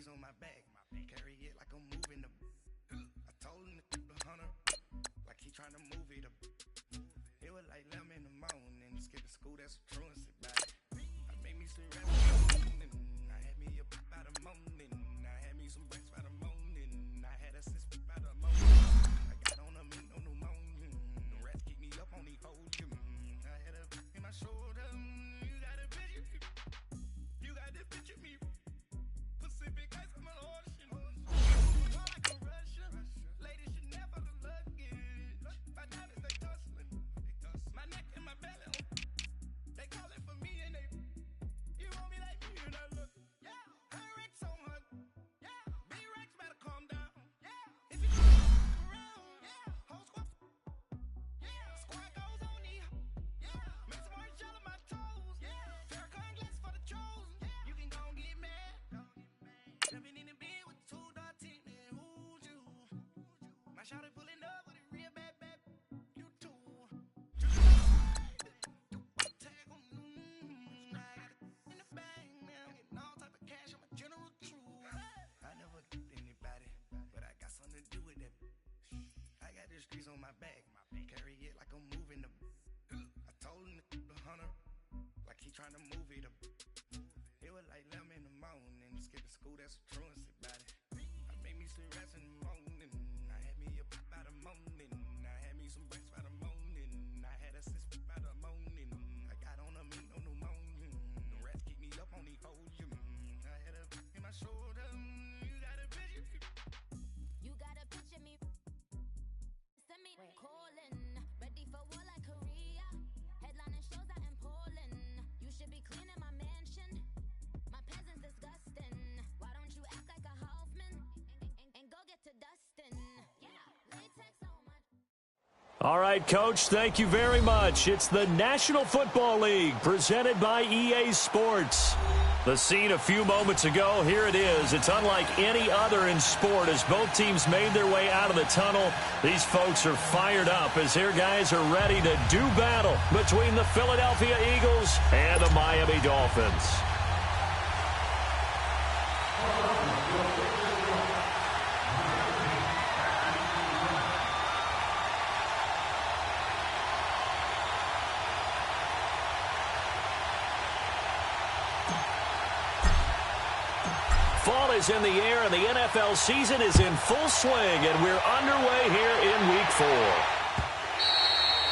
streets on my back. Carry it like I'm moving the. I told him to keep the hunter, like he trying to move it up. It was like 11 in the morning, skip the school, that's a truancy back. I made me some rap in the morning. I had me a pop out of morning. I had me some breaks by the morning. I had a sis by the morning. I got on a meat on the morning. The rats keep me up on the podium. I had a in my shoulder. You got a picture. You got the picture me. Pacific ice on my ocean. Like a Russian. Ladies should never look lucky. My diamonds they tussling. My neck and my belly. They calling for me and they. You want me like me and I look. Yeah. Her Rex on her. Yeah. B-Rex better calm down. Yeah. If you around. Yeah. Whole squad. Yeah. Squad goes on the. Yeah. Make some orange gel on my toes. Yeah. Farrakhan glass for the chosen. Yeah. You can go and get mad. Jumping in the bed with 2 dark teeth, man. Who's you? My shawty pulling up with a real bad. You too. Tag on. I got it in the bag now. Getting all type of cash. I'm a general true. I never did anybody, but I got something to do with that. I got the streets on my back. Carry it like I'm moving the. I told him to keep the hunter, like he trying to move it up. It was like 11 in the morning, skip the school, that's a truancy about it. I made me some rats in the morning. I had me a pop out of morning. I had me some breaks by the morning. I had a sis by the morning. I got on a meat on the morning. The rats keep me up on the podium. I had a in my shoulder. You got a picture. You gotta picture me. Send me calling. Ready for war like Korea. Headlining shows out in Poland. You should be cleaning my mansion. My peasants disgusting. Why don't you act like a Hoffman and go get to Dustin? Yeah, latex on my. All right, Coach, thank you very much. It's the National Football League presented by EA Sports. The scene a few moments ago, here it is. It's unlike any other in sport as both teams made their way out of the tunnel. These folks are fired up as their guys are ready to do battle between the Philadelphia Eagles and the Miami Dolphins. Fall is in the air, and the NFL season is in full swing, and we're underway here in Week 4.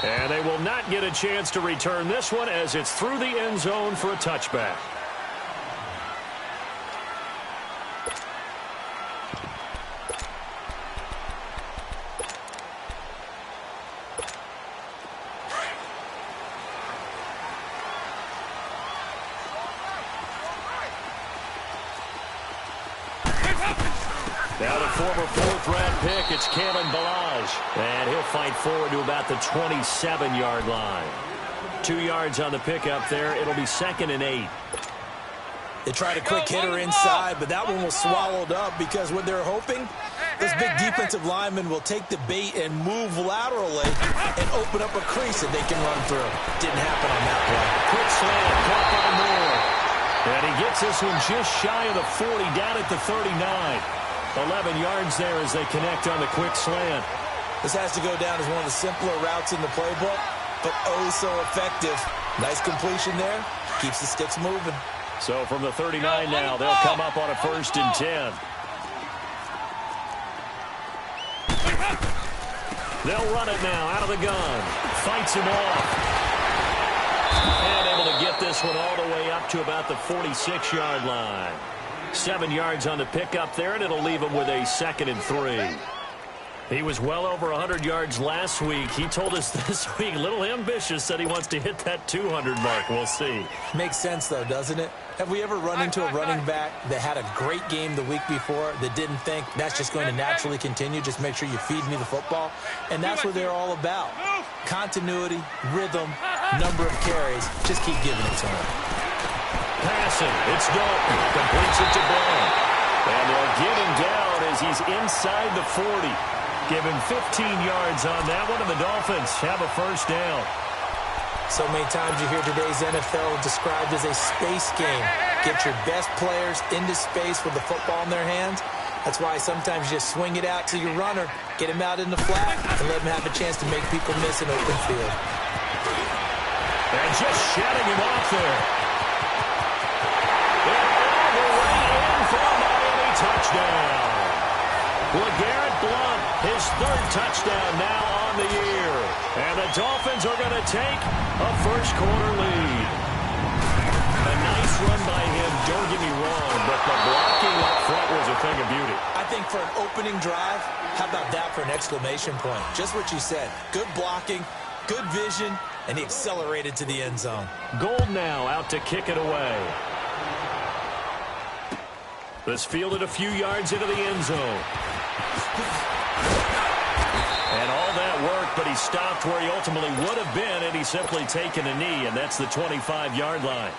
And they will not get a chance to return this one as it's through the end zone for a touchback. Now the former 4th-round pick, it's Kalen Ballage. And he'll fight forward to about the 27-yard line. 2 yards on the pickup there. It'll be 2nd and 8. They tried a quick hitter inside, but that one was swallowed up because what they're hoping, this big defensive lineman will take the bait and move laterally and open up a crease that they can run through. Didn't happen on that play. Quick slant, caught by Moore. And he gets this one just shy of the 40, down at the 39. 11 yards there as they connect on the quick slant. This has to go down as one of the simpler routes in the playbook, but oh so effective. Nice completion there. Keeps the sticks moving. So from the 39 now, they'll come up on a 1st and 10. They'll run it now out of the gun. Fights him off. And able to get this one all the way up to about the 46-yard line. 7 yards on the pickup there, and it'll leave him with a 2nd and 3. He was well over 100 yards last week. He told us this week, a little ambitious, said he wants to hit that 200 mark. We'll see. Makes sense, though, doesn't it? Have we ever run into a running back that had a great game the week before that didn't think that's just going to naturally continue? Just make sure you feed me the football. And that's what they're all about. Continuity, rhythm, number of carries. Just keep giving it to him. Passing. It's Dalton. Completes it to Brown. And they'll get him down as he's inside the 40. Give him 15 yards on that one, and the Dolphins have a 1st down. So many times you hear today's NFL described as a space game. Get your best players into space with the football in their hands. That's why sometimes you just swing it out to your runner, get him out in the flat, and let him have a chance to make people miss an open field. And just shutting him off there. And all the way in for a Miami touchdown. LeGarrette Blount, his third touchdown now on the year. And the Dolphins are going to take a first-quarter lead. A nice run by him, don't get me wrong, but the blocking up front was a thing of beauty. I think for an opening drive, how about that for an exclamation point? Just what you said. Good blocking, good vision, and he accelerated to the end zone. Gold now out to kick it away. This fielded a few yards into the end zone. And all that work, but he stopped where he ultimately would have been, and he's simply taken a knee, and that's the 25-yard line.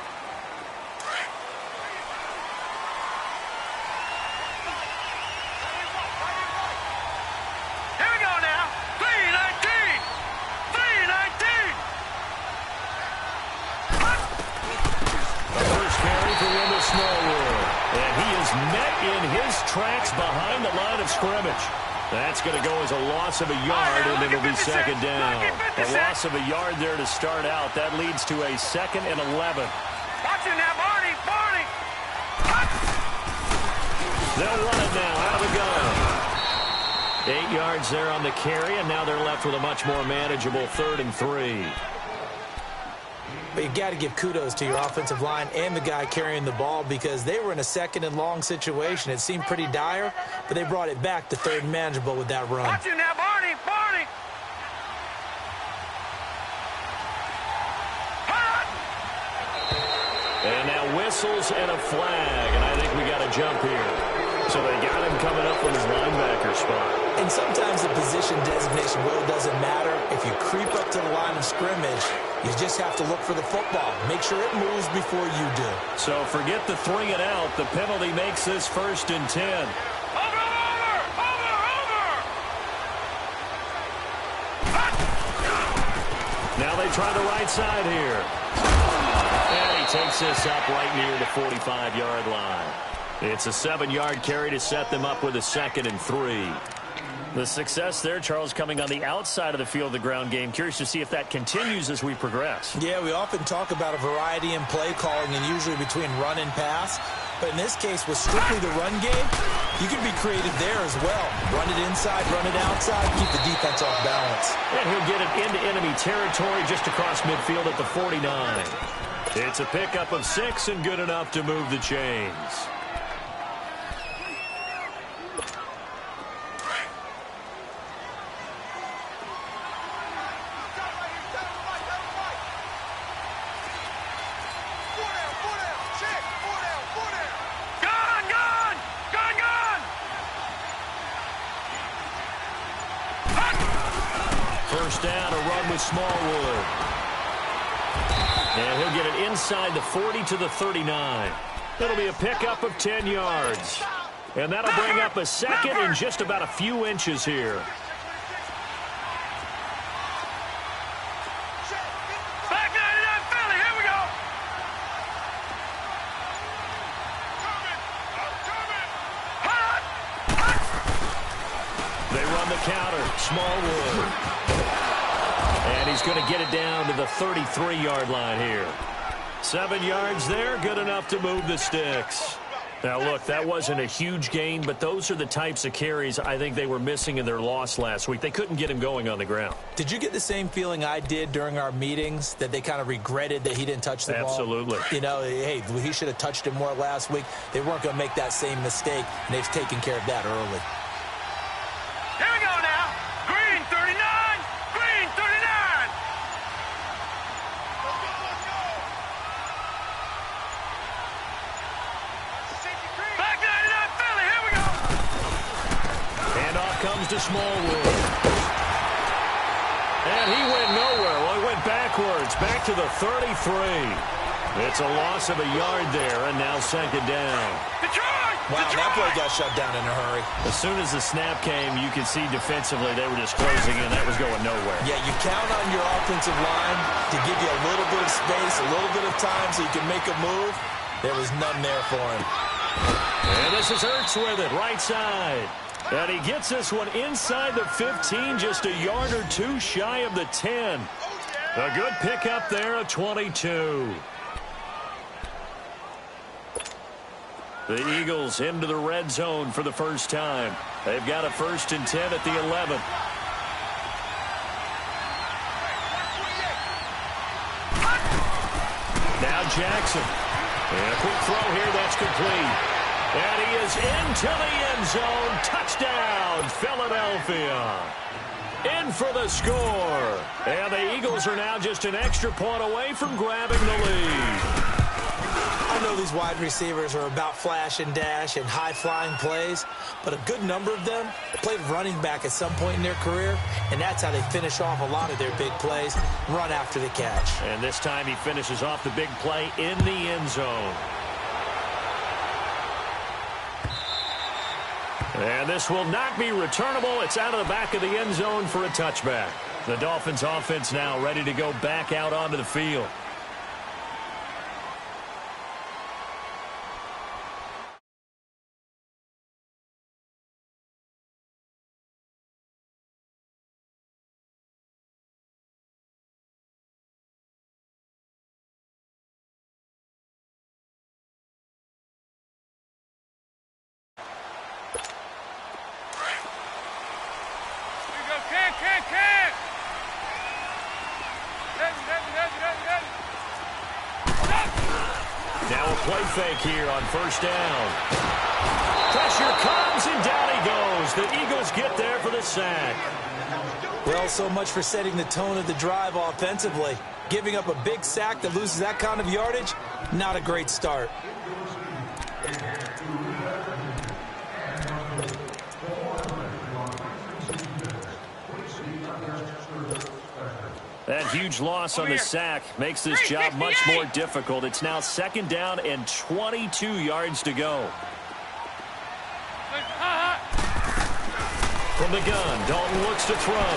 Here we go now. 3-19. 3-19. The first carry for Wendell Smallwood. And he is met in his tracks behind the line of scrimmage. That's going to go as a loss of a yard, and it'll be second down. A loss of a yard there to start out. That leads to a 2nd and 11. Watch him now, Barney. Barney. They'll run it now out of the gun. 8 yards there on the carry, and now they're left with a much more manageable 3rd and 3. But you got to give kudos to your offensive line and the guy carrying the ball because they were in a 2nd and long situation. It seemed pretty dire, but they brought it back to 3rd and manageable with that run. Watch him now, Barney. Barney. And now whistles and a flag, and I think we got a jump here. So they got him coming up with his linebacker spot. And sometimes the position designation really doesn't matter. If you creep up to the line of scrimmage, you just have to look for the football. Make sure it moves before you do. So forget the 3 and out. The penalty makes this 1st and 10. Over. Now they try the right side here. And he takes this up right near the 45-yard line. It's a 7-yard carry to set them up with a 2nd and 3. The success there, Charles, coming on the outside of the field of the ground game. Curious to see if that continues as we progress. Yeah, we often talk about a variety in play calling and usually between run and pass. But in this case, with strictly the run game, you can be creative there as well. Run it inside, run it outside, keep the defense off balance. And he'll get it into enemy territory just across midfield at the 49. It's a pickup of 6 and good enough to move the chains. First down, a run with Smallwood. And he'll get it inside the 40 to the 39. It'll be a pickup of 10 yards. And that'll bring up a 2nd in just about a few inches here. Back 99 Philly, here we go. They run the counter. Smallwood. And he's going to get it down to the 33-yard line here. 7 yards there, good enough to move the sticks. Now, look, that wasn't a huge gain, but those are the types of carries I think they were missing in their loss last week. They couldn't get him going on the ground. Did you get the same feeling I did during our meetings, that they kind of regretted that he didn't touch the ball? Absolutely. You know, hey, he should have touched it more last week. They weren't going to make that same mistake, and they've taken care of that early. Here we go now. Green 39. Green 39. Back 99 Philly, here we go. Handoff comes to Smallwood. And he went nowhere. Well, he went backwards, back to the 33. It's a loss of a yard there, and now 2nd down. Detroit! Wow, that play got shut down in a hurry. As soon as the snap came, you could see defensively they were just closing in. That was going nowhere. Yeah, you count on your offensive line to give you a little bit of space, a little bit of time so you can make a move. There was none there for him. And this is Ertz with it, right side. And he gets this one inside the 15, just a yard or two shy of the 10. A good pickup there, a 22. The Eagles into the red zone for the first time. They've got a 1st and 10 at the 11. Now Jackson. And a quick throw here, that's complete. And he is into the end zone. Touchdown, Philadelphia. In for the score. And the Eagles are now just an extra point away from grabbing the lead. I know these wide receivers are about flash and dash and high-flying plays, but a good number of them played running back at some point in their career, and that's how they finish off a lot of their big plays, run after the catch. And this time he finishes off the big play in the end zone. And this will not be returnable. It's out of the back of the end zone for a touchback. The Dolphins offense now ready to go back out onto the field. Now a play fake here on 1st down. Pressure comes and down he goes. The Eagles get there for the sack. Well, so much for setting the tone of the drive offensively. Giving up a big sack that loses that kind of yardage, not a great start. That huge loss on the sack makes this job much more difficult. It's now 2nd down and 22 yards to go. From the gun, Dalton looks to throw.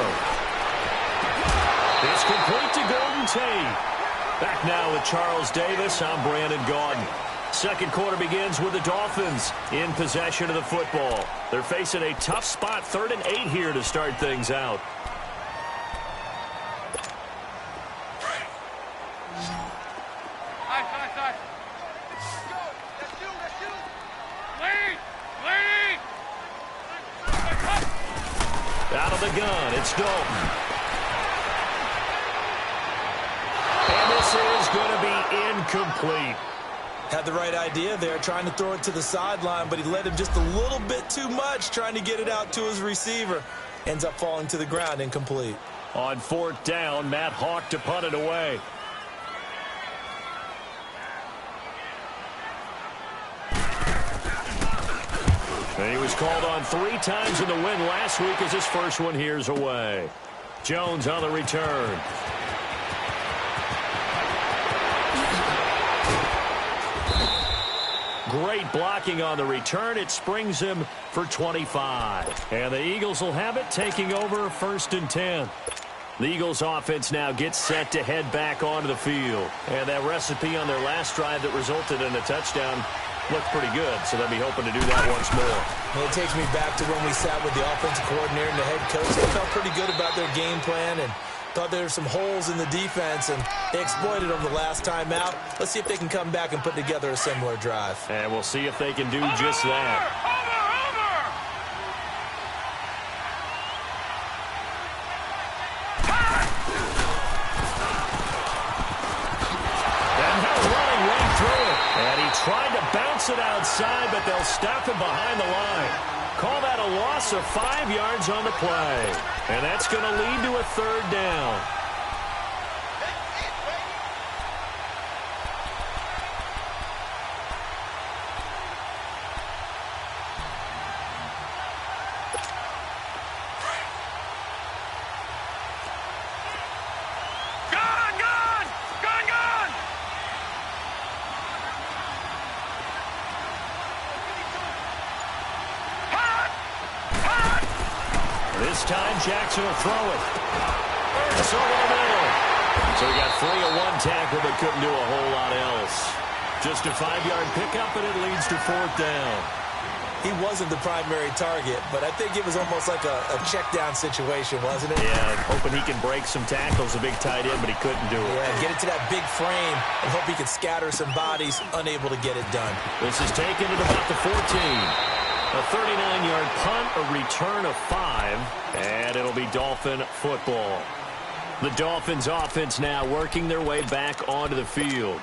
It's complete to Golden Tate. Back now with Charles Davis. I'm Brandon Gaudin. Second quarter begins with the Dolphins in possession of the football. They're facing a tough spot, 3rd and 8 here to start things out. Out of the gun, it's Dalton. And this is going to be incomplete. Had the right idea there, trying to throw it to the sideline, but he led him just a little bit too much, trying to get it out to his receiver. Ends up falling to the ground, incomplete. On 4th down, Matt Hawk to punt it away. And he was called on 3 times in the win last week as his first one here's away. Jones on the return. Great blocking on the return. It springs him for 25. And the Eagles will have it, taking over 1st and 10. The Eagles offense now gets set to head back onto the field. And that recipe on their last drive that resulted in a touchdown looked pretty good, so they'll be hoping to do that once more. Well, it takes me back to when we sat with the offensive coordinator and the head coach. They felt pretty good about their game plan and thought there were some holes in the defense, and they exploited them the last time out. Let's see if they can come back and put together a similar drive. And we'll see if they can do just that. Tried to bounce it outside, but they'll stop him behind the line. Call that a loss of 5 yards on the play. And that's going to lead to a 3rd down. time, Jackson will throw it. It's over the middle. So he got 3 on 1 tackle, but couldn't do a whole lot else. Just a 5-yard pickup, and it leads to 4th down. He wasn't the primary target, but I think it was almost like a check-down situation, wasn't it? Yeah, hoping he can break some tackles, a big tight end, but he couldn't do it. Yeah, get it to that big frame and hope he can scatter some bodies, unable to get it done. This is taken at about the 14. A 39-yard punt, a return of 5, and it'll be Dolphin football. The Dolphins offense now working their way back onto the field.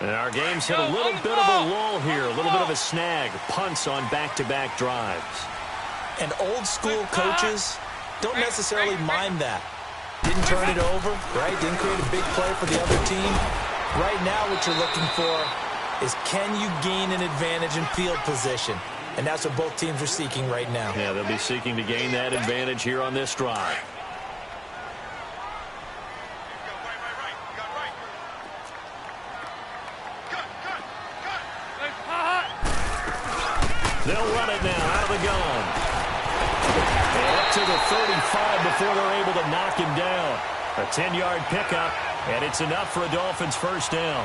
And our game's hit a little bit of a lull here, a little bit of a snag, punts on back-to-back drives. And old-school coaches don't necessarily mind that. Didn't turn it over, right? Didn't create a big play for the other team. Right now what you're looking for is can you gain an advantage in field position? And that's what both teams are seeking right now. Yeah, they'll be seeking to gain that advantage here on this drive. They'll run it now out of the gun. And up to the 35 before they're able to knock him down. A 10-yard pickup, and it's enough for a Dolphins first down.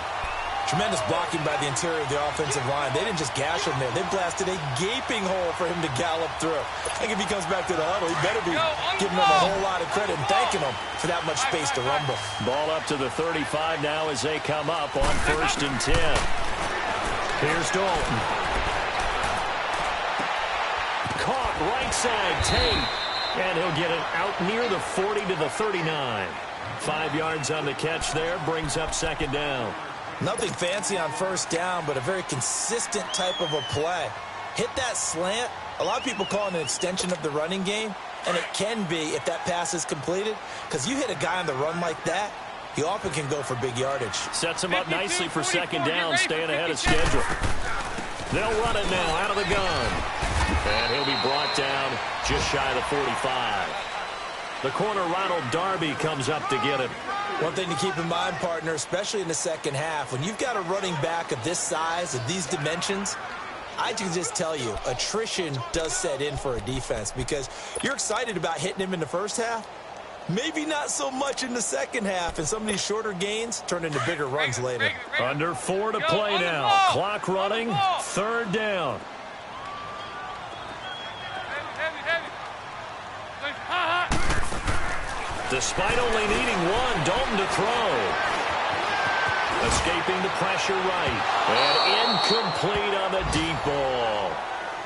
Tremendous blocking by the interior of the offensive line. They didn't just gash him there. They blasted a gaping hole for him to gallop through. I think if he comes back to the huddle, he better be giving them a whole lot of credit and thanking them for that much space to rumble. Ball up to the 35 now as they come up on 1st and 10. Here's Dalton. Caught right side, Tate. And he'll get it out near the 40 to the 39. 5 yards on the catch there, brings up 2nd down. Nothing fancy on 1st down, but a very consistent type of a play. Hit that slant. A lot of people call it an extension of the running game, and it can be if that pass is completed, because you hit a guy on the run like that, he often can go for big yardage. Sets him up nicely for 2nd down, staying ahead of schedule. They'll run it now out of the gun. And he'll be brought down just shy of the 45. The corner, Ronald Darby, comes up to get him. One thing to keep in mind, partner, especially in the second half, when you've got a running back of this size, of these dimensions, I can just tell you, attrition does set in for a defense because you're excited about hitting him in the first half. Maybe not so much in the second half, and some of these shorter gains turn into bigger runs later. Under 4 to play now. Clock running, 3rd down. Despite only needing 1, Dalton to throw. Escaping the pressure right. And incomplete on the deep ball.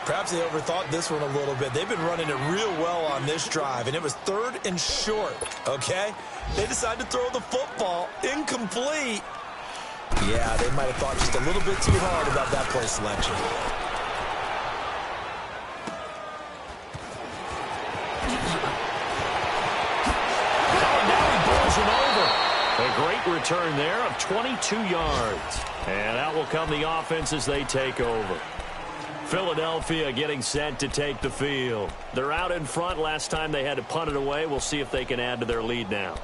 Perhaps they overthought this one a little bit. They've been running it real well on this drive, and it was 3rd and short, okay? They decided to throw the football incomplete. Yeah, they might have thought just a little bit too hard about that play selection. A great return there of 22 yards. And out will come the offense as they take over. Philadelphia getting set to take the field. They're out in front. Last time they had to punt it away. We'll see if they can add to their lead now.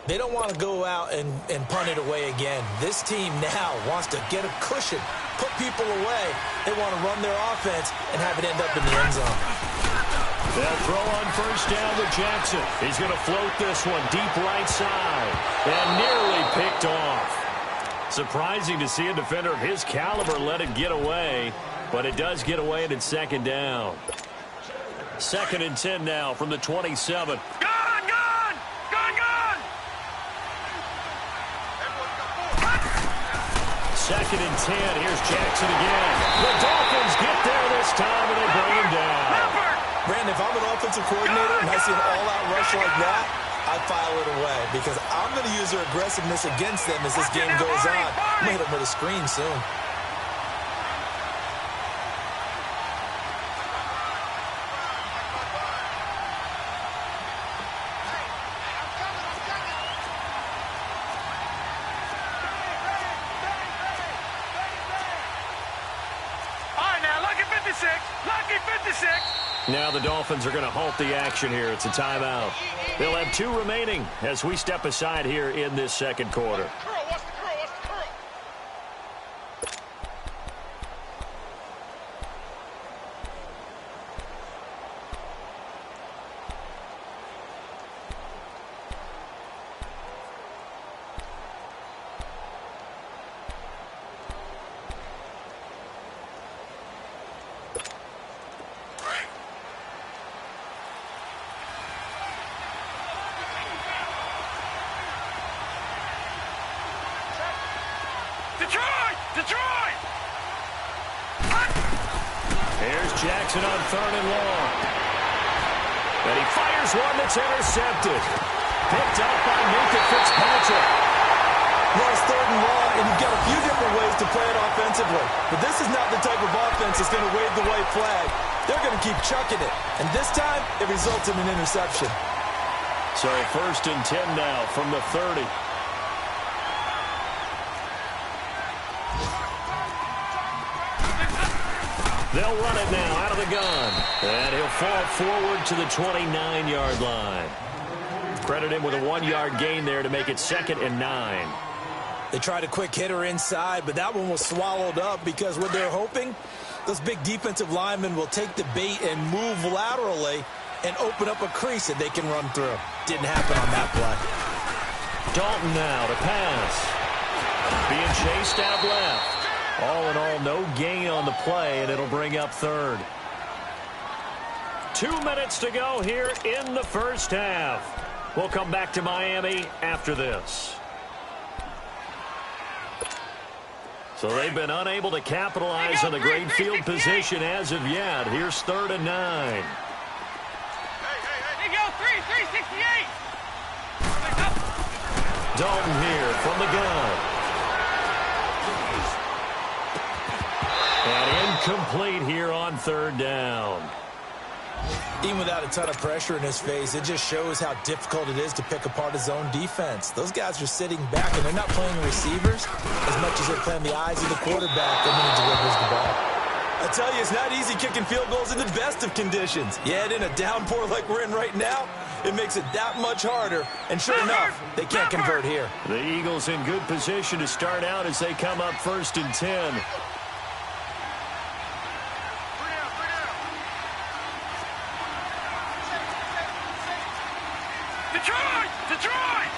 They don't want to go out and punt it away again. This team now wants to get a cushion, put people away. They want to run their offense and have it end up in the end zone. They'll throw on 1st down to Jackson. He's going to float this one deep right side. And nearly picked off. Surprising to see a defender of his caliber let it get away. But it does get away and it's 2nd down. 2nd and 10 now from the 27. Gone! 2nd and 10. Here's Jackson again. The Dolphins get there this time and they bring him down. Brandon, if I'm an offensive coordinator and I see an all-out rush like that, I file it away because I'm going to use their aggressiveness against them as this game goes on. I'm going to hit them with a screen soon. Now the Dolphins are going to halt the action here. It's a timeout. They'll have 2 remaining as we step aside here in this 2nd quarter. Detroit! Here's Jackson on 3rd and long. And he fires one that's intercepted. Picked up by Minka Fitzpatrick. Well, it's 3rd and long, and you've got a few different ways to play it offensively. But this is not the type of offense that's going to wave the white flag. They're going to keep chucking it. And this time, it results in an interception. So 1st and 10 now from the 30. They'll run it now out of the gun. And he'll fall forward to the 29-yard line. Credit him with a 1-yard gain there to make it 2nd and 9. They tried a quick hitter inside, but that one was swallowed up because what they're hoping, those big defensive linemen will take the bait and move laterally and open up a crease that they can run through. Didn't happen on that play. Dalton now to pass. Being chased out left. All in all, no gain on the play, and it'll bring up 3rd. 2 minutes to go here in the first half. We'll come back to Miami after this. So they've been unable to capitalize on the great field position as of yet. Here's 3rd and 9. Hey, go, 368. Dalton here from the gun. And incomplete here on 3rd down. Even without a ton of pressure in his face, it just shows how difficult it is to pick apart his own defense. Those guys are sitting back, and they're not playing receivers as much as they're playing the eyes of the quarterback when he delivers the ball. I tell you, it's not easy kicking field goals in the best of conditions. Yet in a downpour like we're in right now, it makes it that much harder. And sure enough, they can't convert here. The Eagles in good position to start out as they come up 1st and 10. Detroit!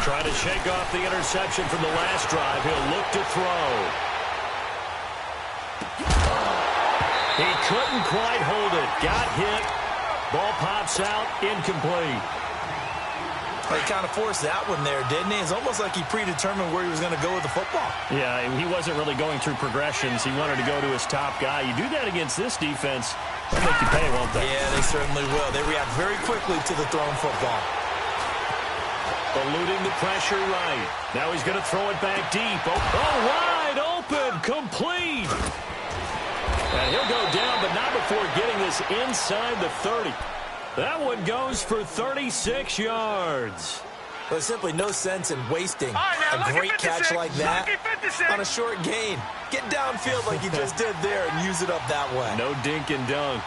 Trying to shake off the interception from the last drive. He'll look to throw. He couldn't quite hold it. Got hit. Ball pops out. Incomplete. He kind of forced that one there, didn't he? It's almost like he predetermined where he was going to go with the football. Yeah, he wasn't really going through progressions. He wanted to go to his top guy. You do that against this defense, they'll make you pay, won't they? Yeah, they certainly will. They react very quickly to the thrown football. Eluding the pressure right. Now he's going to throw it back deep. Oh, wide open. Complete. And he'll go down, but not before getting this inside the 30. That one goes for 36 yards. There's simply no sense in wasting a great catch like that on a short gain. Get downfield like you just did there and use it up that way. No dink and dunk.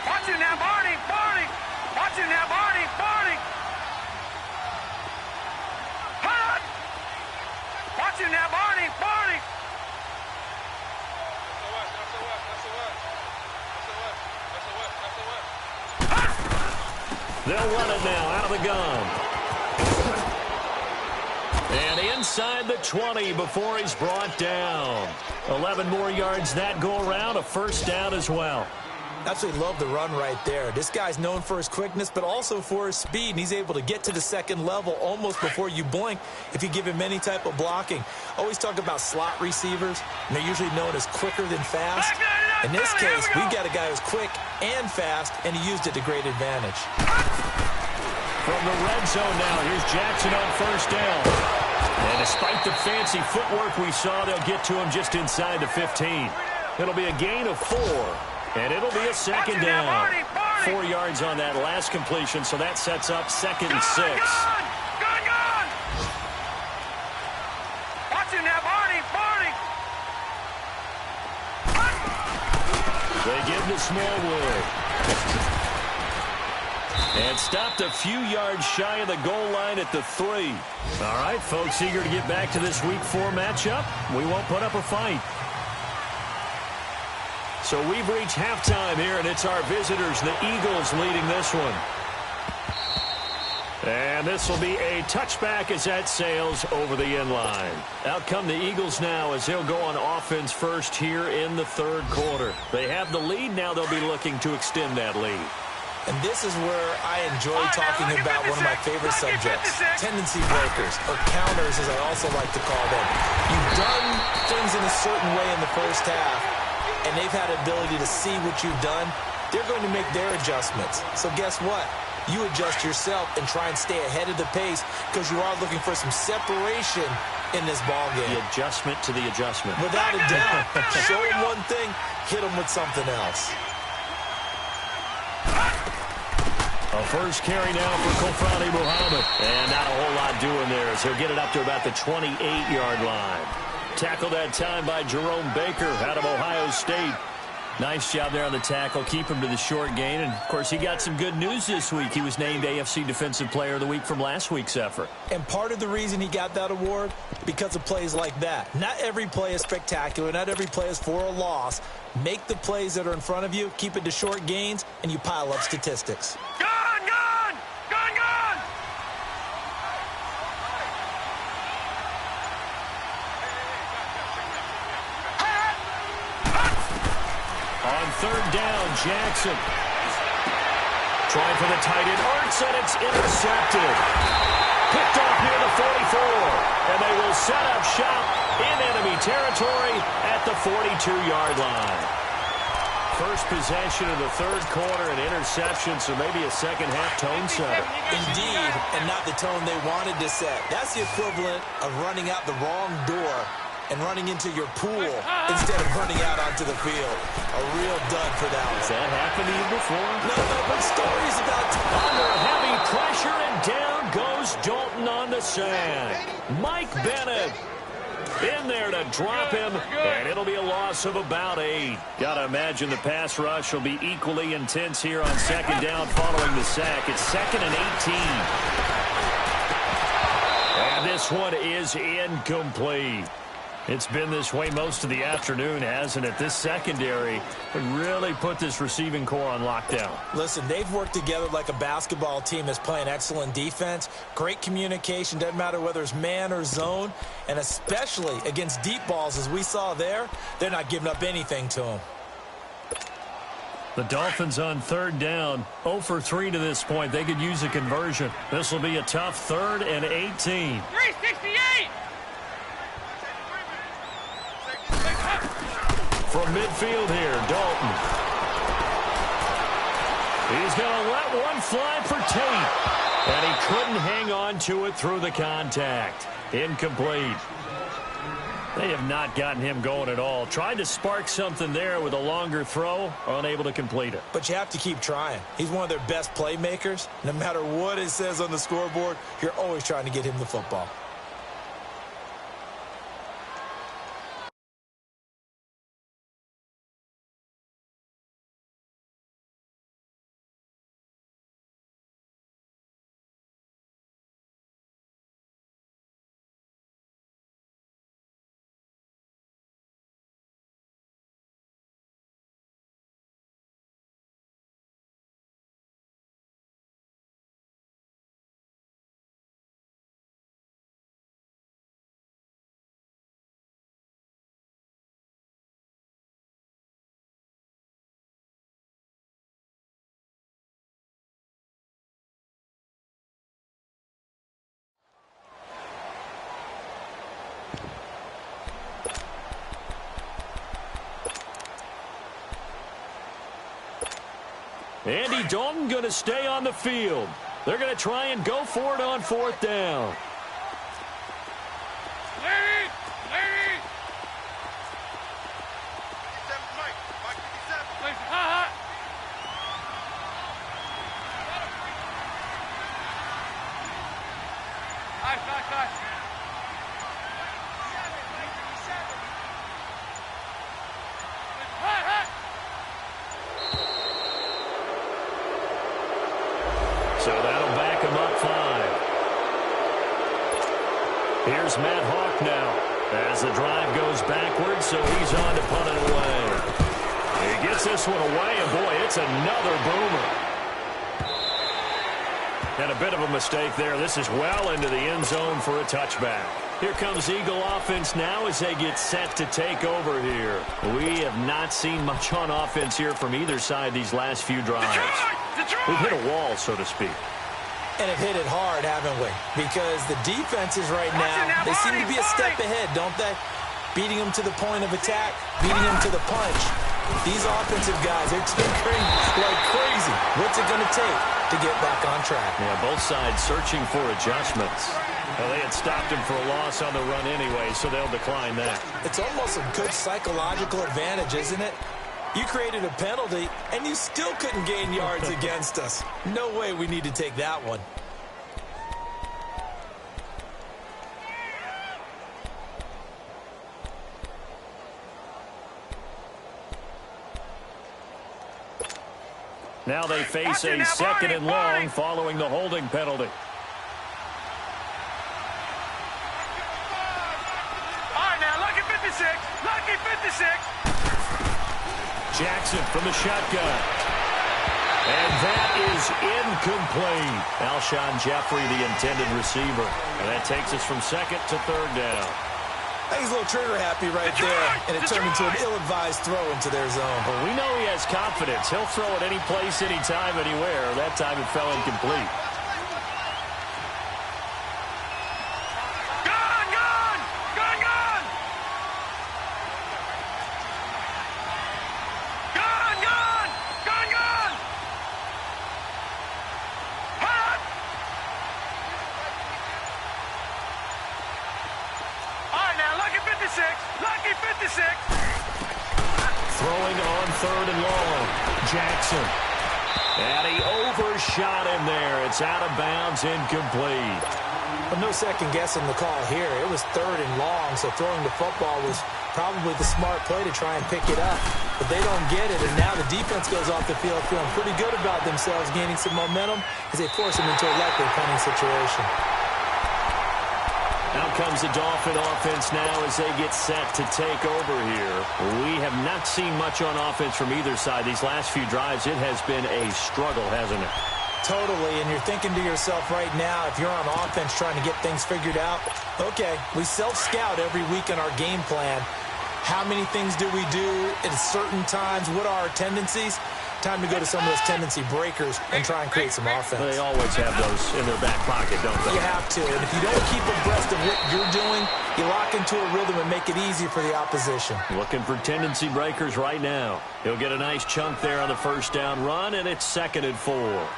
Watch it now, Barney! Watch it now, Barney! Hot! Watch it now, Barney! They'll run it now out of the gun. And inside the 20 before he's brought down. 11 more yards that go around, a 1st down as well. Absolutely love the run right there. This guy's known for his quickness, but also for his speed, and he's able to get to the 2nd level almost before you blink if you give him any type of blocking. Always talk about slot receivers, and they're usually known as quicker than fast. In this case, we got a guy who's quick and fast, and he used it to great advantage. From the red zone now, here's Jackson on 1st down. And despite the fancy footwork we saw, they'll get to him just inside the 15. It'll be a gain of 4. And it'll be a 2nd down. 4 yards on that last completion, so that sets up 2nd and 6. Gone! Watch it now, Barney! They give to Smallwood. And stopped a few yards shy of the goal line at the 3. All right, folks, eager to get back to this Week 4 matchup. We won't put up a fight. So we've reached halftime here, and it's our visitors, the Eagles, leading this one. And this will be a touchback as that sails over the end line. Out come the Eagles now as they'll go on offense first here in the 3rd quarter. They have the lead. Now they'll be looking to extend that lead. And this is where I enjoy talking about one of my favorite subjects, tendency breakers, or counters as I also like to call them. You've done things in a certain way in the first half, and they've had the ability to see what you've done. They're going to make their adjustments. So guess what? You adjust yourself and try and stay ahead of the pace because you are looking for some separation in this ball game. The adjustment to the adjustment. Without a doubt. Show them one thing, hit them with something else. A first carry now for Kofrani Muhammad. And not a whole lot doing there as he'll get it up to about the 28-yard line. Tackled that time by Jerome Baker out of Ohio State. Nice job there on the tackle. Keep him to the short gain. And, of course, he got some good news this week. He was named AFC Defensive Player of the Week from last week's effort. And part of the reason he got that award, because of plays like that. Not every play is spectacular. Not every play is for a loss. Make the plays that are in front of you, keep it to short gains, and you pile up statistics. On third down, Jackson. Trying for the tight end, Ertz, and it's intercepted. Picked off near the 44. And they will set up shop in enemy territory at the 42-yard line. First possession of the third quarter, an interception, so maybe a second-half tone setter. Indeed, and not the tone they wanted to set. That's the equivalent of running out the wrong door and running into your pool instead of running out onto the field. A real dud for that one. Has that happened to you before? No, but stories about... Under heavy pressure, and down goes Dalton on the sand. Mike Bennett in there to drop him, and it'll be a loss of about 8. Gotta imagine the pass rush will be equally intense here on second down following the sack. It's 2nd and 18. And this one is incomplete. It's been this way most of the afternoon, hasn't it? This secondary would really put this receiving core on lockdown. Listen, they've worked together like a basketball team that's playing excellent defense. Great communication, doesn't matter whether it's man or zone. And especially against deep balls, as we saw there, they're not giving up anything to them. The Dolphins on third down, 0 for 3 to this point. They could use a conversion. This will be a tough 3rd and 18. 368! From midfield here, Dalton. He's going to let one fly for Tate. And he couldn't hang on to it through the contact. Incomplete. They have not gotten him going at all. Tried to spark something there with a longer throw, unable to complete it. But you have to keep trying. He's one of their best playmakers. No matter what it says on the scoreboard, you're always trying to get him the football. Andy Dalton going to stay on the field. They're going to try and go for it on 4th down. Larry! Larry! So that'll back him up 5. Here's Matt Hawk now as the drive goes backwards, so he's on to punt it away. He gets this one away, and boy, it's another boomer. And a bit of a mistake there. This is well into the end zone for a touchback. Here comes Eagle offense now as they get set to take over here. We have not seen much on offense here from either side these last few drives. We've hit a wall, so to speak. And have hit it hard, haven't we? Because the defenses right now, they seem to be a step ahead, don't they? Beating them to the point of attack, beating them to the punch. These offensive guys, they're tinkering like crazy. What's it going to take to get back on track? Yeah, both sides searching for adjustments. Well, they had stopped him for a loss on the run anyway, so they'll decline that. It's almost a good psychological advantage, isn't it? You created a penalty, and you still couldn't gain yards against us. No way we need to take that one. Now they face a second and long following the holding penalty. All right, now, lucky 56. Lucky 56. Jackson from the shotgun. And that is incomplete. Alshon Jeffrey, the intended receiver. And that takes us from second to third down. I think he's a little trigger happy right there, and it turned into an ill-advised throw into their zone. Well, we know he has confidence. He'll throw it any place, anytime, anywhere. That time it fell incomplete. Gone, gone, gone, gone. Gone, gone, gone, gone. Hot. All right, now, lucky 56. Lucky 56. Throwing on third and long. Jackson. And he overshot him there. It's out of bounds, incomplete. But no second guessing the call here. It was third and long, so throwing the football was probably the smart play to try and pick it up. But they don't get it, and now the defense goes off the field feeling pretty good about themselves, gaining some momentum as they force them into a likely punting situation. Out comes the Dolphin offense now as they get set to take over here. We have not seen much on offense from either side. These last few drives, it has been a struggle, hasn't it? Totally, and you're thinking to yourself right now, if you're on offense trying to get things figured out, okay, we self-scout every week in our game plan. How many things do we do at certain times? What are our tendencies? Time to go to some of those tendency breakers and try and create some offense. They always have those in their back pocket, don't they? You have to, and if you don't keep abreast of what you're doing, you lock into a rhythm and make it easy for the opposition. Looking for tendency breakers right now. He'll get a nice chunk there on the first down run, and it's 2nd and 4.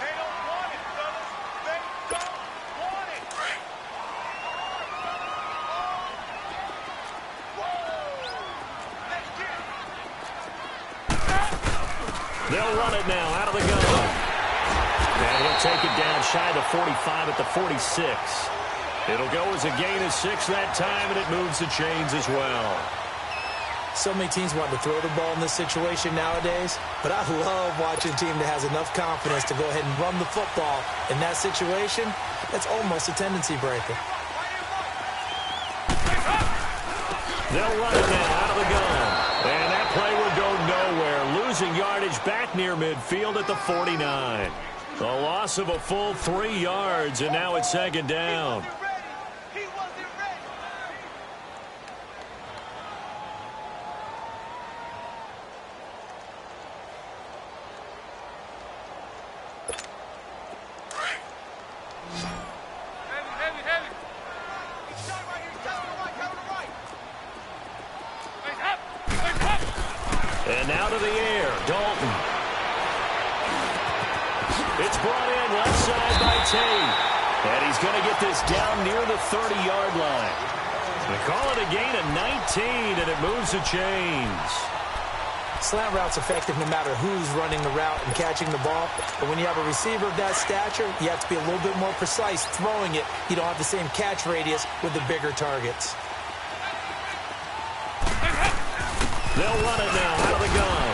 They'll run it now out of the gun. And he'll take it down shy of the 45 at the 46. It'll go as a gain of 6 that time, and it moves the chains as well. So many teams want to throw the ball in this situation nowadays, but I love watching a team that has enough confidence to go ahead and run the football. In that situation, that's almost a tendency breaker. They'll run it now out of the gun. And that play will go nowhere. Losing yardage back near midfield at the 49. A loss of a full 3 yards, and now it's 2nd down. And now to the air, Dalton. It's brought in left side by Tate. And he's going to get this down near the 30-yard line. They call it a gain of 19, and it moves the chains. Slant route's effective no matter who's running the route and catching the ball. But when you have a receiver of that stature, you have to be a little bit more precise throwing it. You don't have the same catch radius with the bigger targets. They'll run it now out of the gun.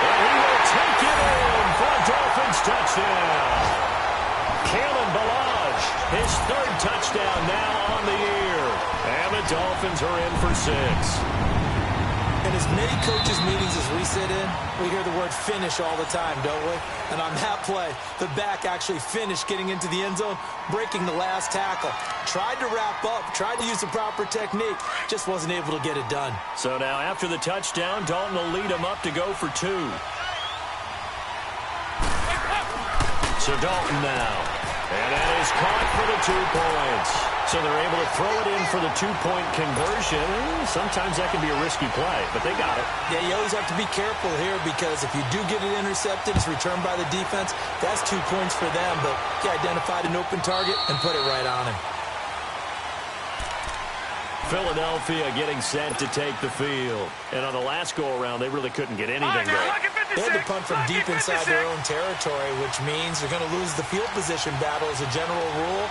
And he will take it in for a Dolphins touchdown. Kalen Ballage, his 3rd touchdown now on the year. And the Dolphins are in for 6. In as many coaches' meetings as we sit in, we hear the word finish all the time, don't we? And on that play, the back actually finished getting into the end zone, breaking the last tackle. Tried to wrap up, tried to use the proper technique, just wasn't able to get it done. So now after the touchdown, Dalton will lead him up to go for 2. So Dalton now. And that is caught for the 2 points. So they're able to throw it in for the 2-point conversion. Sometimes that can be a risky play, but they got it. Yeah, you always have to be careful here because if you do get it intercepted, it's returned by the defense. That's 2 points for them, but he identified an open target and put it right on him. Philadelphia getting set to take the field. And on the last go-around, they really couldn't get anything going. They had to punt from deep inside their own territory, which means they're going to lose the field position battle as a general rule.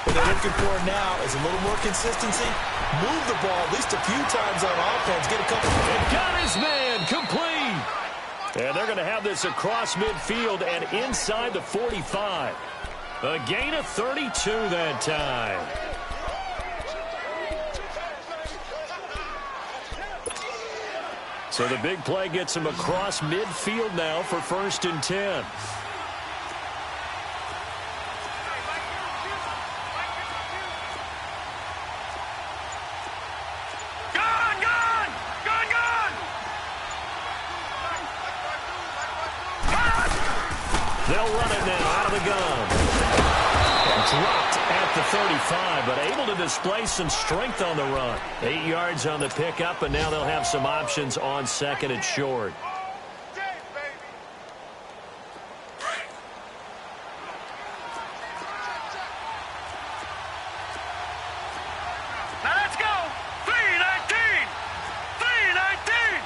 What they're looking for now is a little more consistency. Move the ball at least a few times on offense. Get a couple. And got his man complete. And they're going to have this across midfield and inside the 45. A gain of 32 that time. So the big play gets him across midfield now for 1st and 10. They'll run it now out of the gun. Dropped at the 35, but able to display some strength on the run. 8 yards on the pickup, and now they'll have some options on 2nd and short. Now let's go. 3-19. 3-19.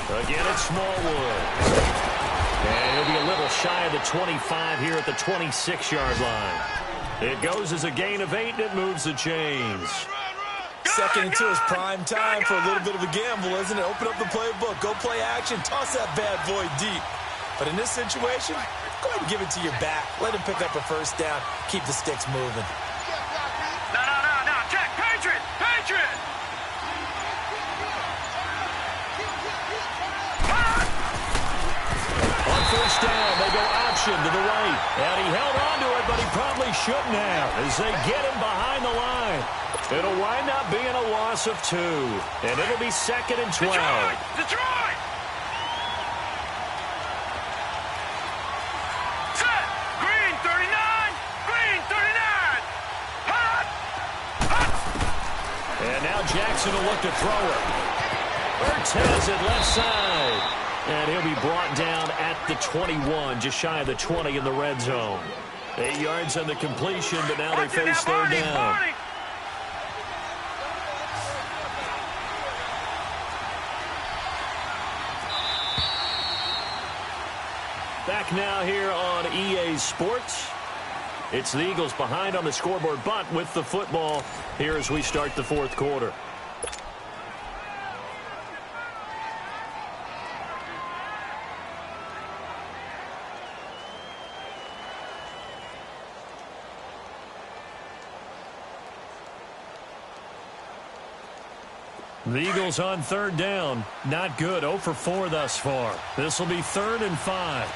Again, it's Smallwood. And he'll be a little shy of the 25 here at the 26-yard line. It goes as a gain of 8, and it moves the chains. Second and 2 is prime time for a little bit of a gamble, isn't it? Open up the playbook, go play action, toss that bad boy deep. But in this situation, go ahead and give it to your back. Let him pick up a 1st down. Keep the sticks moving. No. Check. Patriot. On 1st down, they go option to the right. And he held on to it, but he probably shouldn't have as they get him behind the line. It'll wind up being a loss of 2. And it'll be 2nd and 12. Detroit! Set! Green 39! Green 39! Hot! And now Jackson will look to throw it. Ertz has it left side. And he'll be brought down at the 21, just shy of the 20 in the red zone. 8 yards on the completion, but now they face 3rd down. Back now here on EA Sports. It's the Eagles behind on the scoreboard, but with the football here as we start the 4th quarter. The Eagles on 3rd down. Not good. 0 for 4 thus far. This will be 3rd and 5.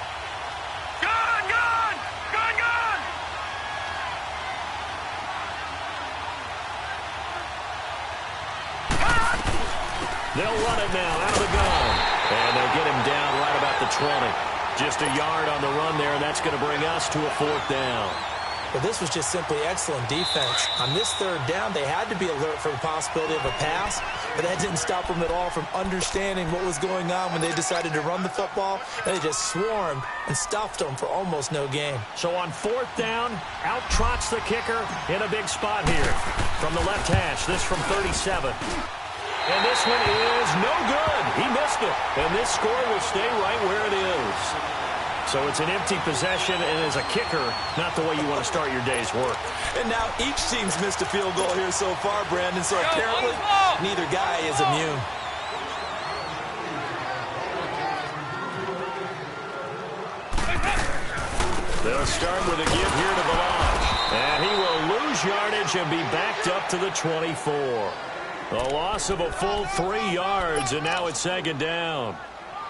They'll run it now out of the gun. And they'll get him down right about the 20. Just a yard on the run there, and that's going to bring us to a 4th down. But this was just simply excellent defense. On this 3rd down, they had to be alert for the possibility of a pass, but that didn't stop them at all from understanding what was going on when they decided to run the football, and they just swarmed and stuffed them for almost no gain. So on 4th down, out trots the kicker in a big spot here. From the left hash, this from 37. And this one is no good. He missed it. And this score will stay right where it is. So it's an empty possession, and as a kicker, not the way you want to start your day's work. And now each team's missed a field goal here so far, Brandon, so apparently neither guy is immune. They'll start with a give here to Balaj. And he will lose yardage and be backed up to the 24. A loss of a full 3 yards, and now it's second down.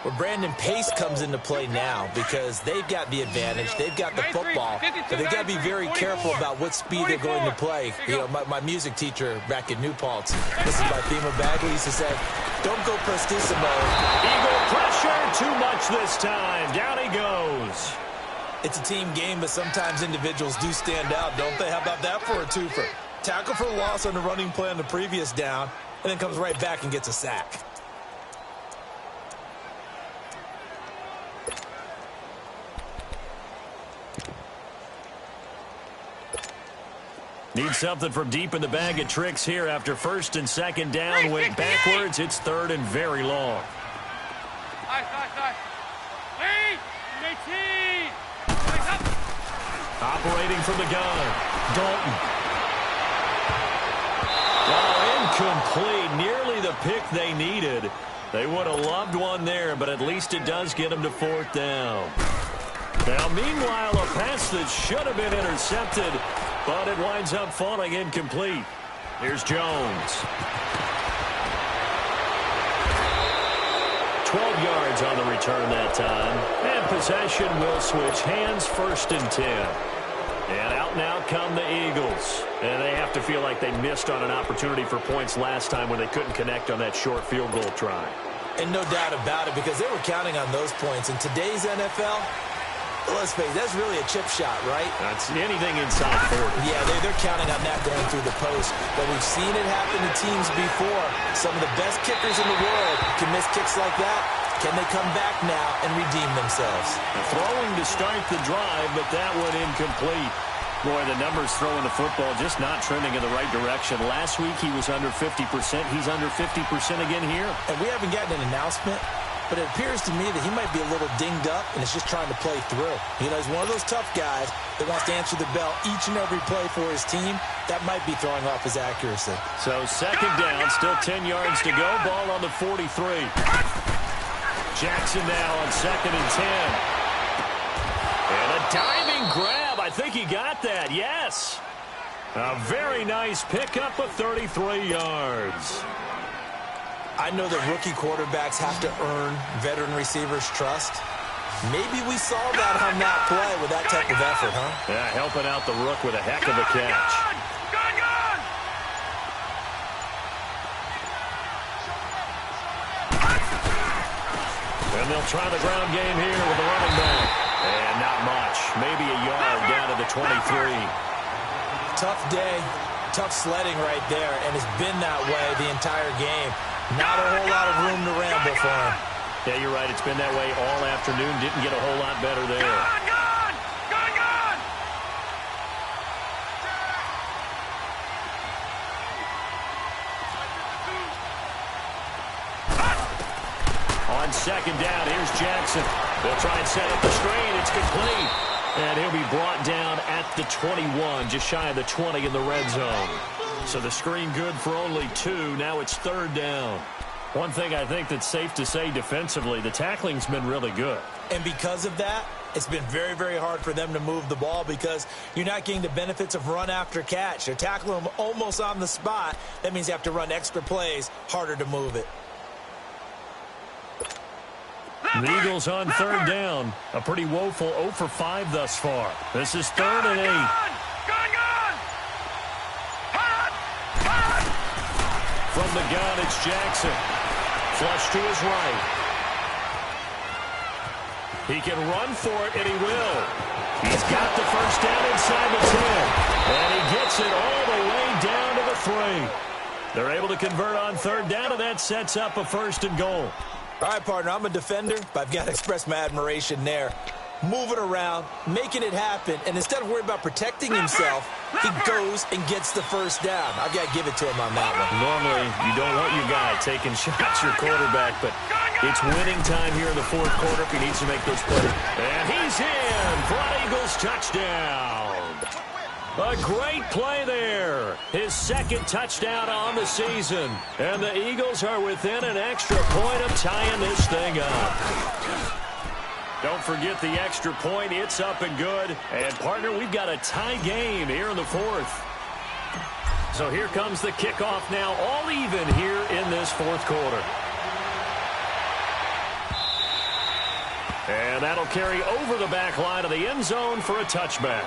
Well, Brandon, pace comes into play now because they've got the advantage. They've got the football, but they've got to be very careful about what speed they're going to play. You know, my music teacher back in New Paltz, this is by Thema Bagley, used to say, don't go prestissimo. Eagle pressure, too much this time. Down he goes. It's a team game, but sometimes individuals do stand out, don't they? How about that for a twofer? Tackle for loss on the running play on the previous down, and then comes right back and gets a sack. Need something from deep in the bag of tricks here after first and second down. Went backwards. It's third and very long. Operating from the gun. Dalton. Oh, incomplete. Nearly the pick they needed. They would have loved one there, but at least it does get them to fourth down. Now, meanwhile, a pass that should have been intercepted, but it winds up falling incomplete. Here's Jones. 12 yards on the return that time. And possession will switch hands, first and 10. And out now come the Eagles. And they have to feel like they missed on an opportunity for points last time when they couldn't connect on that short field goal try. And no doubt about it, because they were counting on those points. In today's NFL, let's face it, that's really a chip shot, right? That's anything inside 40. Yeah, they're counting on that going through the post. But we've seen it happen to teams before. Some of the best kickers in the world can miss kicks like that. Can they come back now and redeem themselves? Throwing to start the drive, but that one incomplete. Boy, the numbers throwing the football just not trending in the right direction. Last week he was under 50%. He's under 50% again here. And we haven't gotten an announcement, but it appears to me that he might be a little dinged up and is just trying to play through. You know, he's one of those tough guys that wants to answer the bell each and every play for his team. That might be throwing off his accuracy. So second down, still 10 yards to go. Ball on the 43. Jackson now on second and 10. And a diving grab. I think he got that. Yes. A very nice pickup of 33 yards. I know that rookie quarterbacks have to earn veteran receivers' trust. Maybe we saw that on that play with that type of effort, huh? Yeah, helping out the rook with a heck of a catch. And they'll try the ground game here with the running back. And not much. Maybe a yard down to the 23. Tough day. Tough sledding right there. And it's been that way the entire game. Not a whole lot of room to ramble for him. Yeah, you're right. It's been that way all afternoon. Didn't get a whole lot better there. On second down, here's Jackson. They'll try and set up the screen. It's complete. And he'll be brought down at the 21, just shy of the 20 in the red zone. So the screen good for only 2. Now it's third down. One thing I think that's safe to say defensively, the tackling's been really good. And because of that, it's been very, very hard for them to move the ball because you're not getting the benefits of run after catch. They're tackling them almost on the spot. That means you have to run extra plays, harder to move it. The Eagles on third down. A pretty woeful 0 for 5 thus far. This is third and 8. From the gun, it's Jackson. Flush to his right. He can run for it, and he will. He's got the first down inside the 10. And he gets it all the way down to the 3. They're able to convert on third down, and that sets up a first and goal. All right, partner, I'm a defender, but I've got to express my admiration there. Moving around, making it happen, and instead of worrying about protecting himself, he goes and gets the first down. I've got to give it to him on that one. Normally, you don't want your guy taking shots, your quarterback, but it's winning time here in the fourth quarter if he needs to make those plays. And he's in for an Eagles touchdown. A great play there. His second touchdown on the season. And the Eagles are within an extra point of tying this thing up. Don't forget the extra point. It's up and good. And, partner, we've got a tie game here in the fourth. So here comes the kickoff now, all even here in this fourth quarter. And that'll carry over the back line of the end zone for a touchback.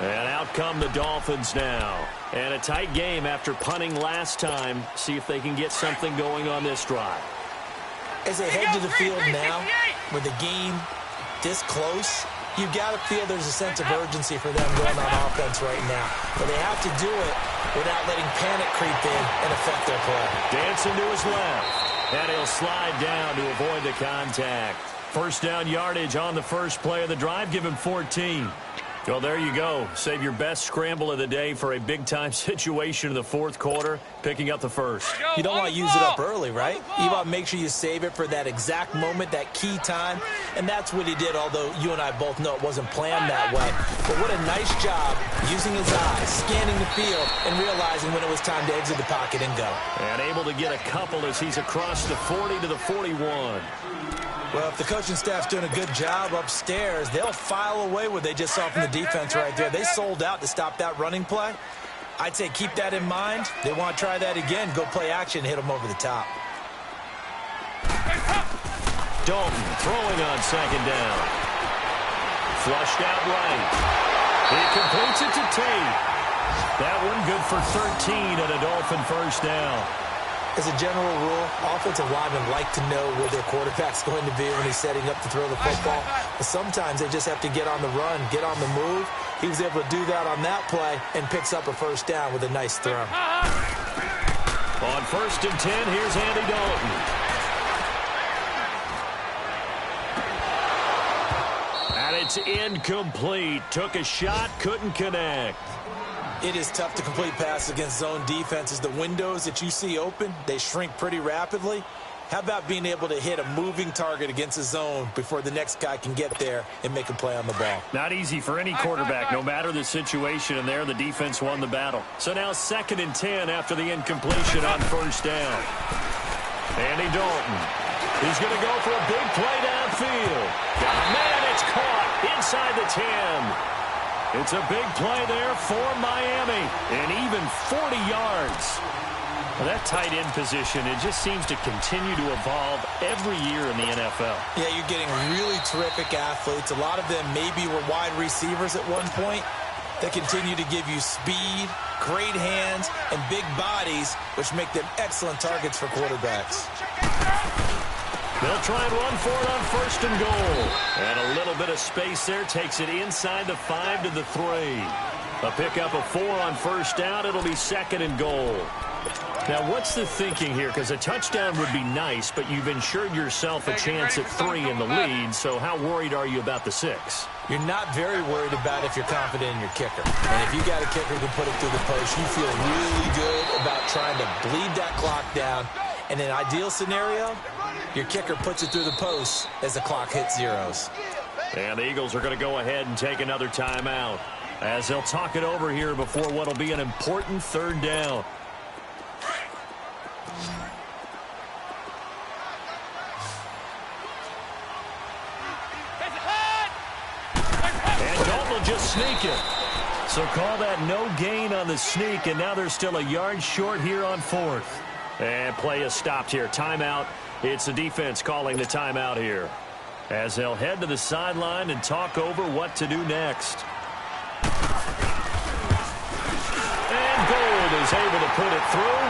And out come the Dolphins now. And a tight game after punting last time. See if they can get something going on this drive. As they head to the field now, with the game this close, you've got to feel there's a sense of urgency for them going on offense right now. But they have to do it without letting panic creep in and affect their play. Dancing to his left. And he'll slide down to avoid the contact. First down yardage on the first play of the drive. Give him 14. Well, there you go. Save your best scramble of the day for a big-time situation in the fourth quarter, picking up the first. You don't want to use it up early, right? You want to make sure you save it for that exact moment, that key time, and that's what he did, although you and I both know it wasn't planned that way. But what a nice job using his eyes, scanning the field, and realizing when it was time to exit the pocket and go. And able to get a couple as he's across the 40 to the 41. Well, if the coaching staff's doing a good job upstairs, they'll file away what they just saw from the defense right there. They sold out to stop that running play. I'd say keep that in mind. They want to try that again, go play action, hit them over the top. Dalton throwing on second down. Flushed out right. He completes it to Tate. That one good for 13 and a Dolphin first down. As a general rule, offensive linemen like to know where their quarterback's going to be when he's setting up to throw the football. But sometimes they just have to get on the run, get on the move. He was able to do that on that play and picks up a first down with a nice throw. On first and 10, here's Andy Dalton. And it's incomplete. Took a shot, couldn't connect. It is tough to complete passes against zone defenses. The windows that you see open, they shrink pretty rapidly. How about being able to hit a moving target against a zone before the next guy can get there and make a play on the ball? Not easy for any quarterback, no matter the situation, and there the defense won the battle. So now 2nd and 10 after the incompletion on first down. Andy Dalton. He's going to go for a big play downfield. Got a man, it's caught inside the 10. It's a big play there for Miami, and even 40 yards. Well, that tight end position, it just seems to continue to evolve every year in the NFL. Yeah, you're getting really terrific athletes. A lot of them maybe were wide receivers at one point. They continue to give you speed, great hands, and big bodies, which make them excellent targets for quarterbacks. They'll try and run for it on first and goal. And a little bit of space there takes it inside the 5 to the 3. A pickup of 4 on first down. It'll be 2nd and goal. Now, what's the thinking here? Because a touchdown would be nice, but you've ensured yourself a chance at 3 in the lead. So how worried are you about the 6? You're not very worried about if you're confident in your kicker. And if you got a kicker who can put it through the post, you feel really good about trying to bleed that clock down. In an ideal scenario, your kicker puts it through the post as the clock hits zeros. And the Eagles are going to go ahead and take another timeout as they'll talk it over here before what will be an important 3rd down. And Dalton will just sneak it. So call that no gain on the sneak, and now they're still a yard short here on 4th. And play is stopped here. Timeout. It's the defense calling the timeout here as they'll head to the sideline and talk over what to do next. And Gold is able to put it through.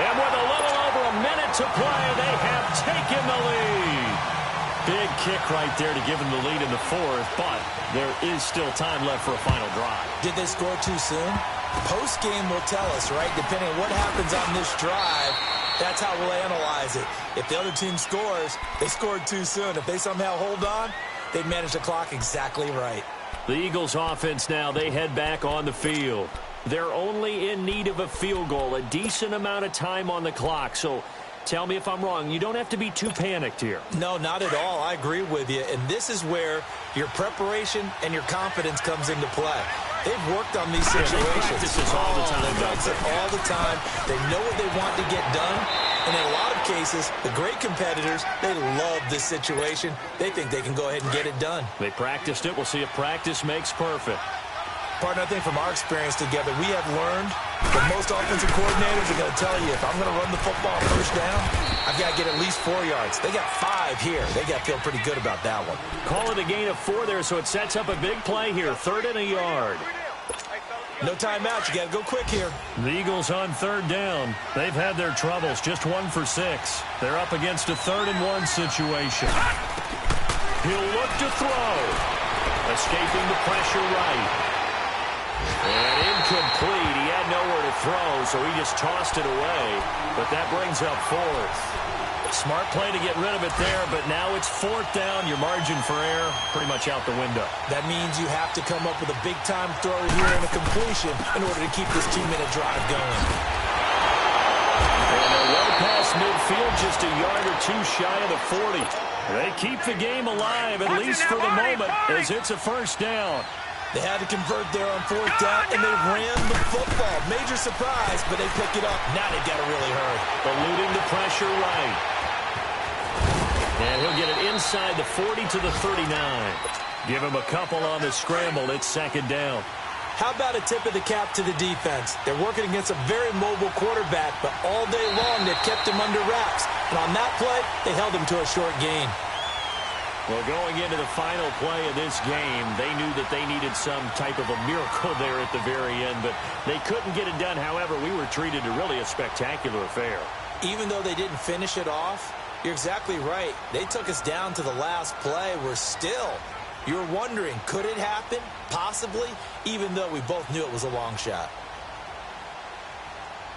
And with a little over a minute to play, they have taken the lead. Big kick right there to give them the lead in the 4th, but there is still time left for a final drive. Did they score too soon? Post-game will tell us, right? Depending on what happens on this drive, that's how we'll analyze it. If the other team scores, they scored too soon. If they somehow hold on, they'd manage the clock exactly right. The Eagles offense now, they head back on the field. They're only in need of a field goal, a decent amount of time on the clock. So tell me if I'm wrong. You don't have to be too panicked here. No, not at all. I agree with you. And this is where your preparation and your confidence comes into play. They've worked on these situations. They practice this all the time. They practice it all the time. They know what they want to get done. And in a lot of cases, the great competitors, they love this situation. They think they can go ahead and get it done. They practiced it. We'll see if practice makes perfect. Partner, I think from our experience together, we have learned that most offensive coordinators are going to tell you, if I'm going to run the football first down, I've got to get at least 4 yards. They got 5 here. They got to feel pretty good about that one. Call it a gain of 4 there, so it sets up a big play here. 3rd and a yard. No timeout. You got to go quick here. The Eagles on 3rd down. They've had their troubles, just 1 for 6. They're up against a 3rd and 1 situation. He'll look to throw. Escaping the pressure right. And incomplete. He had nowhere to throw, so he just tossed it away. But that brings up 4th. Smart play to get rid of it there, but now it's 4th down. Your margin for error pretty much out the window. That means you have to come up with a big-time throw here and a completion in order to keep this 2-minute drive going. And they're well past midfield, just a yard or 2 shy of the 40. They keep the game alive, at least for the moment, as it's a 1st down. They had to convert there on 4th down, and they ran the football. Major surprise, but they pick it up. Now they've got to really hurry. Eluding the pressure right. And he'll get it inside the 40 to the 39. Give him a couple on the scramble. It's 2nd down. How about a tip of the cap to the defense? They're working against a very mobile quarterback, but all day long they've kept him under wraps. And on that play, they held him to a short gain. Well, going into the final play of this game, they knew that they needed some type of a miracle there at the very end, but they couldn't get it done. However, we were treated to really a spectacular affair. Even though they didn't finish it off, you're exactly right. They took us down to the last play. You're wondering, could it happen? Possibly, even though we both knew it was a long shot.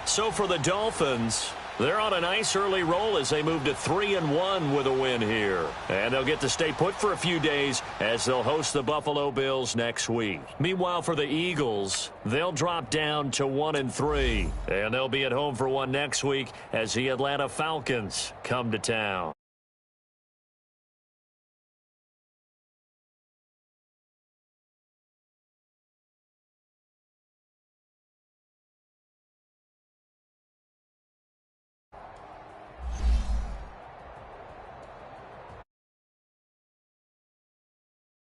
So for the Dolphins, they're on a nice early roll as they move to 3-1 with a win here. And they'll get to stay put for a few days as they'll host the Buffalo Bills next week. Meanwhile, for the Eagles, they'll drop down to 1-3. And they'll be at home for one next week as the Atlanta Falcons come to town.